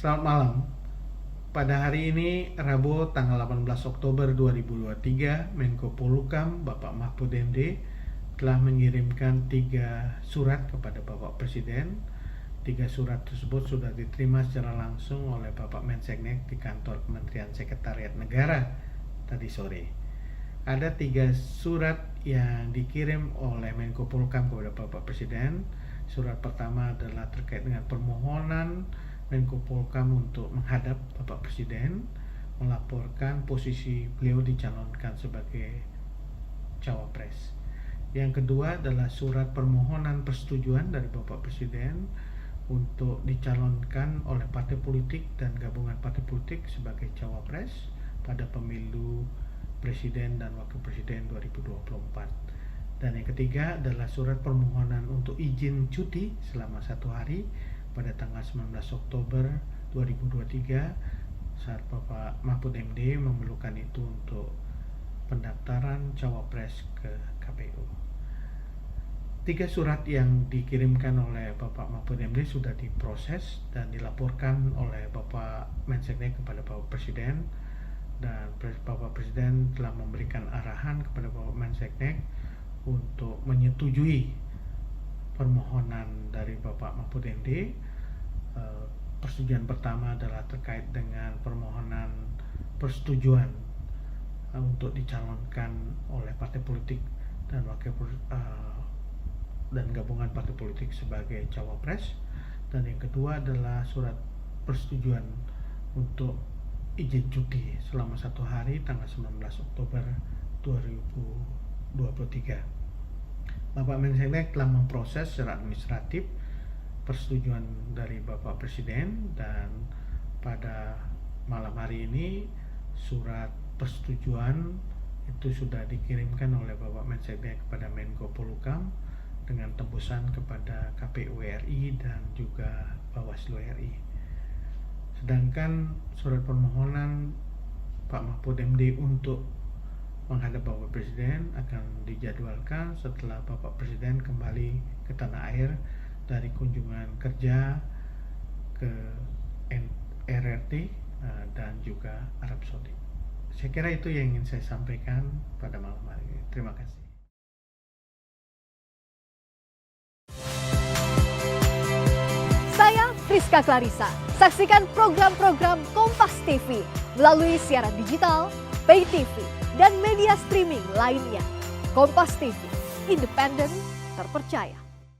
Selamat malam. Pada hari ini, Rabu tanggal 18 Oktober 2023, Menko Polhukam Bapak Mahfud MD telah mengirimkan 3 surat kepada Bapak Presiden. 3 surat tersebut sudah diterima secara langsung oleh Bapak Menseknek di kantor Kementerian Sekretariat Negara tadi sore. Ada 3 surat yang dikirim oleh Menko Polhukam kepada Bapak Presiden. Surat pertama adalah terkait dengan permohonan Menko Polhukam untuk menghadap Bapak Presiden, melaporkan posisi beliau dicalonkan sebagai cawapres. Yang kedua adalah surat permohonan persetujuan dari Bapak Presiden untuk dicalonkan oleh partai politik dan gabungan partai politik sebagai cawapres pada pemilu Presiden dan Wakil Presiden 2024. Dan yang ketiga adalah surat permohonan untuk izin cuti selama 1 hari pada tanggal 19 Oktober 2023 saat Bapak Mahfud MD memerlukan itu untuk pendaftaran cawapres ke KPU. 3 surat yang dikirimkan oleh Bapak Mahfud MD sudah diproses dan dilaporkan oleh Bapak Menseknek kepada Bapak Presiden, dan Bapak Presiden telah memberikan arahan kepada Bapak Menseknek untuk menyetujui permohonan dari Bapak Mahfud MD. Persetujuan pertama adalah terkait dengan permohonan persetujuan untuk dicalonkan oleh partai politik dan dan gabungan partai politik sebagai cawapres, dan yang kedua adalah surat persetujuan untuk izin cuti selama 1 hari tanggal 19 Oktober 2023. Bapak Menseknek telah memproses secara administratif persetujuan dari Bapak Presiden, dan pada malam hari ini surat persetujuan itu sudah dikirimkan oleh Bapak Menseknek kepada Menko Polhukam dengan tembusan kepada KPU RI dan juga Bawaslu RI. Sedangkan surat permohonan Pak Mahfud MD untuk menghadap Bapak Presiden akan dijadwalkan setelah Bapak Presiden kembali ke tanah air dari kunjungan kerja ke RRT dan juga Arab Saudi. Saya kira itu yang ingin saya sampaikan pada malam hari ini. Terima kasih. Saya Friska Clarissa. Saksikan program-program Kompas TV melalui siaran digital, pay TV, dan media streaming lainnya. Kompas TV, independen, terpercaya.